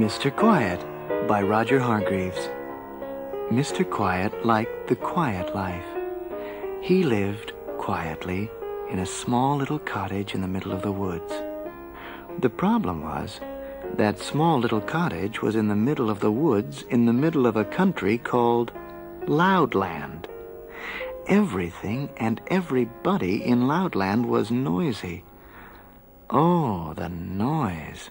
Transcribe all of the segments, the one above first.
Mr. Quiet by Roger Hargreaves. Mr. Quiet liked the quiet life. He lived quietly in a small little cottage in the middle of the woods. The problem was, that small little cottage was in the middle of the woods in the middle of a country called Loudland. Everything and everybody in Loudland was noisy. Oh, the noise.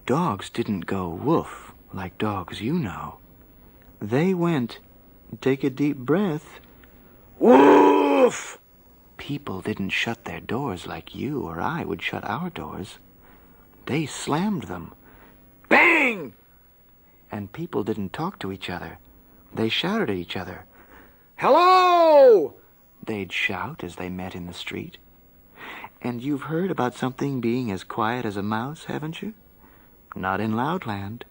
Dogs didn't go woof like dogs you know. They went, take a deep breath, woof! People didn't shut their doors like you or I would shut our doors. They slammed them. Bang! And people didn't talk to each other. They shouted at each other. Hello! They'd shout as they met in the street. And you've heard about something being as quiet as a mouse, haven't you? Not in Loudland.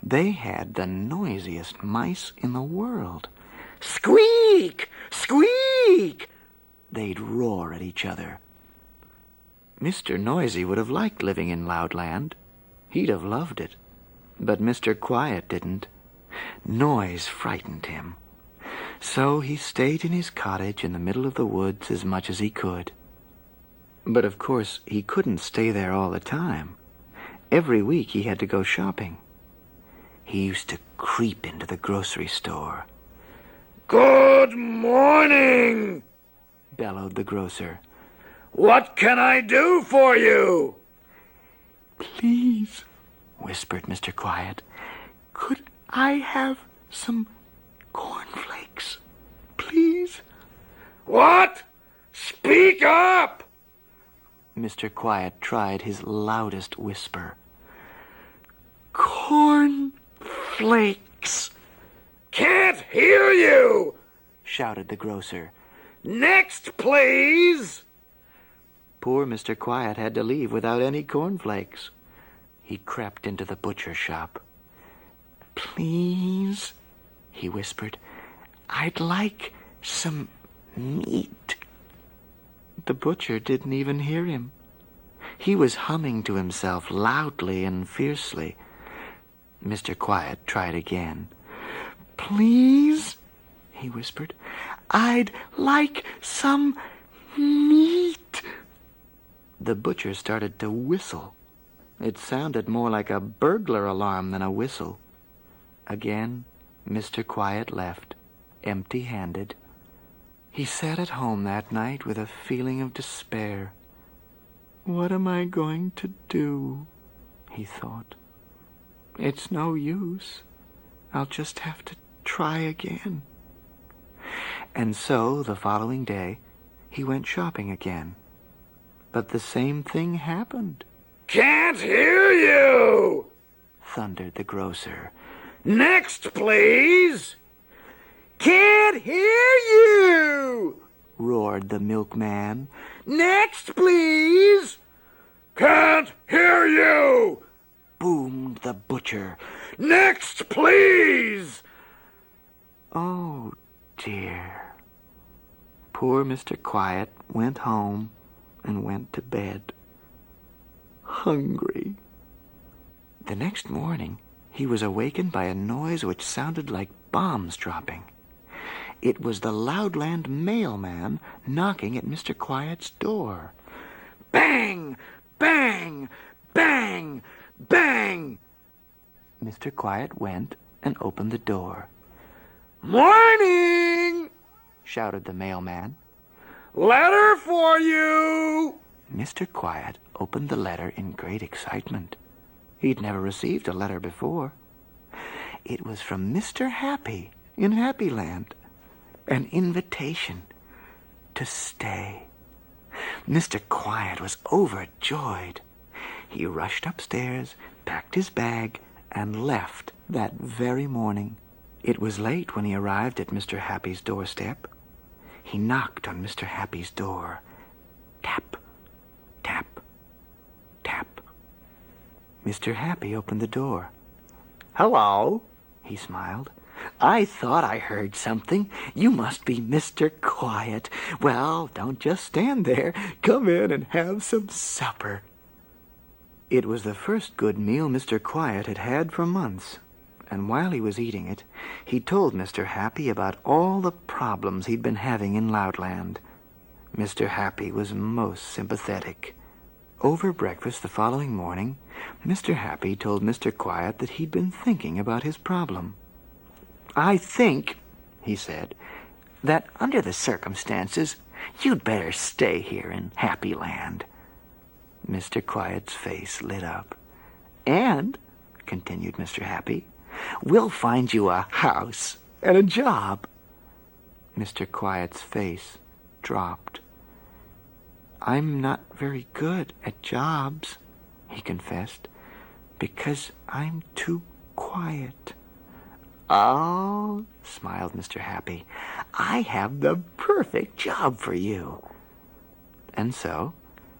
They had the noisiest mice in the world. Squeak! Squeak! They'd roar at each other. Mr. Noisy would have liked living in Loudland. He'd have loved it. But Mr. Quiet didn't. Noise frightened him. So he stayed in his cottage in the middle of the woods as much as he could. But of course, he couldn't stay there all the time. Every week he had to go shopping. He used to creep into the grocery store. Good morning, bellowed the grocer. What can I do for you? Please, whispered Mr. Quiet, could I have some cornflakes, please? What? Speak up! Mr. Quiet tried his loudest whisper. Cornflakes! Can't hear you! Shouted the grocer. Next, please! Poor Mr. Quiet had to leave without any cornflakes. He crept into the butcher shop. Please, he whispered, I'd like some meat. The butcher didn't even hear him. He was humming to himself loudly and fiercely. Mr. Quiet tried again. Please, he whispered, I'd like some meat. The butcher started to whistle. It sounded more like a burglar alarm than a whistle. Again, Mr. Quiet left, empty-handed. He sat at home that night with a feeling of despair. What am I going to do? He thought. It's no use. I'll just have to try again. And so, the following day, he went shopping again. But the same thing happened. Can't hear you! Thundered the grocer. Next, please! Can't hear you! Roared the milkman. Next, please! Can't hear you! Boomed the butcher. Next, please! Oh, dear. Poor Mr. Quiet went home and went to bed, hungry. The next morning, he was awakened by a noise which sounded like bombs dropping. It was the Loudland mailman knocking at Mr. Quiet's door. Bang! Bang! Bang! Bang! Mr. Quiet went and opened the door. Morning! Shouted the mailman. Letter for you! Mr. Quiet opened the letter in great excitement. He'd never received a letter before. It was from Mr. Happy in Happyland. An invitation to stay. Mr. Quiet was overjoyed. He rushed upstairs, packed his bag, and left that very morning. It was late when he arrived at Mr. Happy's doorstep. He knocked on Mr. Happy's door. Tap, tap, tap. Mr. Happy opened the door. Hello, he smiled. I thought I heard something. You must be Mr. Quiet. Well, don't just stand there. Come in and have some supper. It was the first good meal Mr. Quiet had had for months, and while he was eating it, he told Mr. Happy about all the problems he'd been having in Loudland. Mr. Happy was most sympathetic. Over breakfast the following morning, Mr. Happy told Mr. Quiet that he'd been thinking about his problem. "I think," he said, "that under the circumstances, you'd better stay here in Happy Land." Mr. Quiet's face lit up. "And," continued Mr. Happy, "we'll find you a house and a job." Mr. Quiet's face dropped. "I'm not very good at jobs," he confessed, "because I'm too quiet." "Oh," smiled Mr. Happy, "I have the perfect job for you." And so,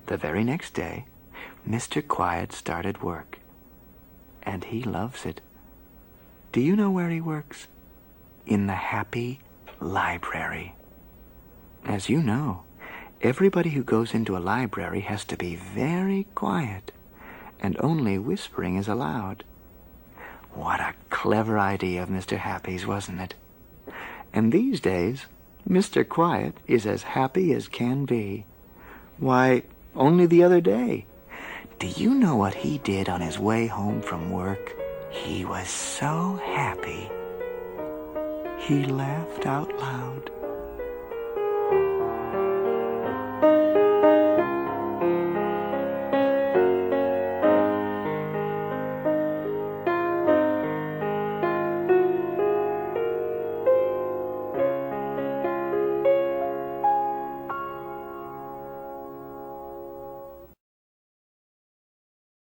the very next day, Mr. Quiet started work. And he loves it. Do you know where he works? In the Happy Library. As you know, everybody who goes into a library has to be very quiet, and only whispering is allowed. What a clever idea of Mr. Happy's, wasn't it? And these days, Mr. Quiet is as happy as can be. Why, only the other day, do you know what he did on his way home from work? He was so happy, he laughed out loud.